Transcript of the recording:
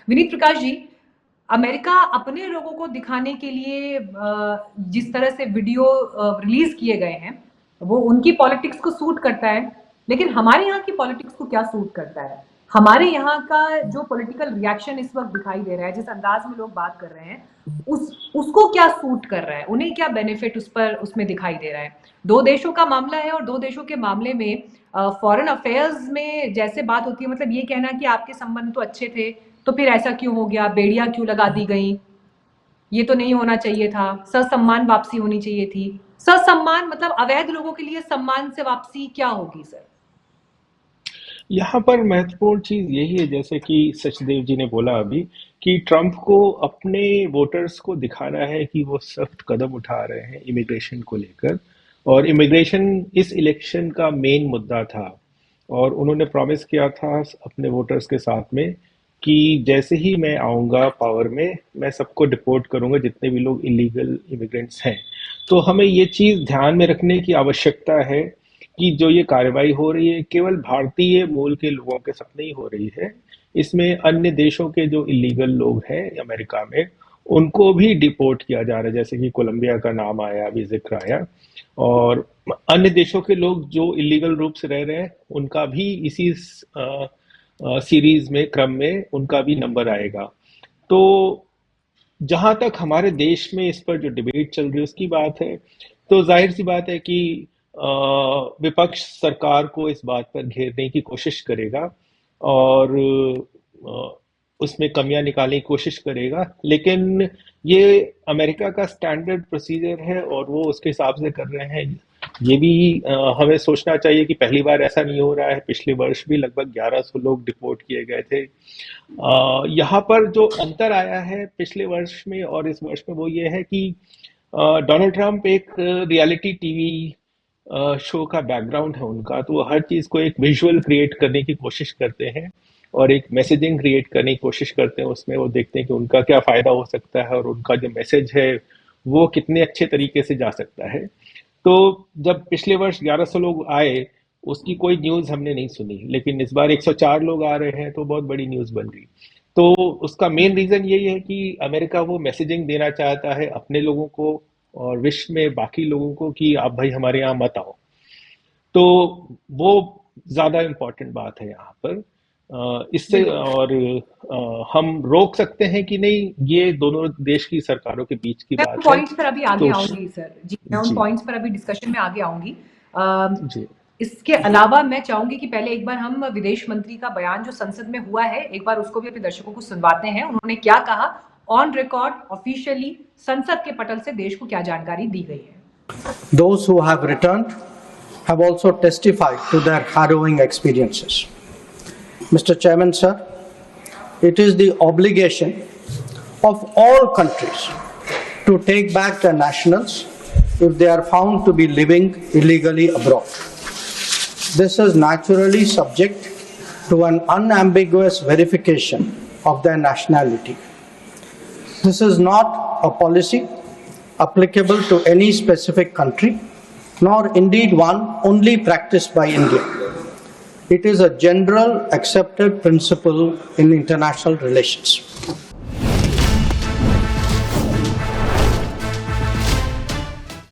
Vineet Prakash ji, America अपने लोगों को दिखाने के लिए जिस तरह से वीडियो रिलीज किए गए हैं वो उनकी पॉलिटिक्स को सूट करता है, लेकिन हमारे यहाँ की पॉलिटिक्स को क्या सूट करता है? हमारे यहाँ का जो पॉलिटिकल रिएक्शन इस वक्त दिखाई दे रहा है, जिस अंदाज में लोग बात कर रहे हैं, उसको क्या सूट कर रहा है? उन्हें क्या बेनिफिट उसमें दिखाई दे रहा है? दो देशों का मामला है और दो देशों के मामले में फॉरेन अफेयर्स में जैसे बात होती है, मतलब ये कहना कि आपके संबंध तो अच्छे थे तो फिर ऐसा क्यों हो गया, बेड़ियां क्यों लगा दी गई, ये तो नहीं होना चाहिए था, ससम्मान वापसी होनी चाहिए थी। ससम्मान मतलब अवैध लोगों के लिए सम्मान से वापसी क्या होगी सर? यहाँ पर महत्वपूर्ण चीज यही है, जैसे कि सचदेव जी ने बोला अभी, कि ट्रंप को अपने वोटर्स को दिखाना है कि वो सख्त कदम उठा रहे हैं इमिग्रेशन को लेकर, और इमिग्रेशन इस इलेक्शन का मेन मुद्दा था। और उन्होंने प्रॉमिस किया था अपने वोटर्स के साथ में कि जैसे ही मैं आऊँगा पावर में, मैं सबको डिपोर्ट करूँगा जितने भी लोग इलीगल इमिग्रेंट्स हैं। तो हमें ये चीज़ ध्यान में रखने की आवश्यकता है कि जो ये कार्रवाई हो रही है केवल भारतीय मूल के लोगों के साथ नहीं हो रही है, इसमें अन्य देशों के जो इलीगल लोग हैं अमेरिका में उनको भी डिपोर्ट किया जा रहा है, जैसे कि कोलंबिया का नाम आया, अभी जिक्र आया, और अन्य देशों के लोग जो इलीगल रूप से रह रहे हैं उनका भी इसी सीरीज में, क्रम में उनका भी नंबर आएगा। तो जहां तक हमारे देश में इस पर जो डिबेट चल रही है उसकी बात है, तो जाहिर सी बात है कि विपक्ष सरकार को इस बात पर घेरने की कोशिश करेगा और उसमें कमियां निकालने की कोशिश करेगा, लेकिन ये अमेरिका का स्टैंडर्ड प्रोसीजर है और वो उसके हिसाब से कर रहे हैं। ये भी हमें सोचना चाहिए कि पहली बार ऐसा नहीं हो रहा है, पिछले वर्ष भी लगभग 1100 लोग डिपोर्ट किए गए थे। यहाँ पर जो अंतर आया है पिछले वर्ष में और इस वर्ष में वो ये है कि डोनाल्ड ट्रंप एक रियलिटी टीवी शो का बैकग्राउंड है उनका, तो वो हर चीज़ को एक विजुअल क्रिएट करने की कोशिश करते हैं और एक मैसेजिंग क्रिएट करने की कोशिश करते हैं। उसमें वो देखते हैं कि उनका क्या फ़ायदा हो सकता है और उनका जो मैसेज है वो कितने अच्छे तरीके से जा सकता है। तो जब पिछले वर्ष 1100 लोग आए, उसकी कोई न्यूज़ हमने नहीं सुनी, लेकिन इस बार 104 लोग आ रहे हैं तो बहुत बड़ी न्यूज़ बन गई। तो उसका मेन रीज़न यही है कि अमेरिका वो मैसेजिंग देना चाहता है अपने लोगों को और विश्व में बाकी लोगों को कि आप भाई हमारे यहाँ मत आओ। तो वो ज़्यादा इम्पोर्टेंट बात है यहाँ पर। इससे और हम रोक सकते हैं कि नहीं, ये दोनों देश की सरकारों के बीच की बात है। पॉइंट्स पर अभी आगे तो आऊंगी सर जी, मैं उन जी पॉइंट्स पर अभी डिस्कशन में आगे आऊंगी। जी इसके अलावा मैं चाहूंगी कि पहले एक बार हम विदेश मंत्री का बयान जो संसद में हुआ है, एक बार उसको भी अपने दर्शकों को सुनवाते हैं। उन्होंने क्या कहा, ऑन रिकॉर्ड ऑफिशियली संसद के पटल से देश को क्या जानकारी दी गई है। Those who have returned have also testified to their harrowing experiences. Mr. Chairman, sir, it is the obligation of all countries to take back their nationals if they are found to be living illegally abroad. This is naturally subject to an unambiguous verification of their nationality. This is not a policy applicable to any specific country, nor indeed one only practiced by India. It is a general accepted principle in international relations.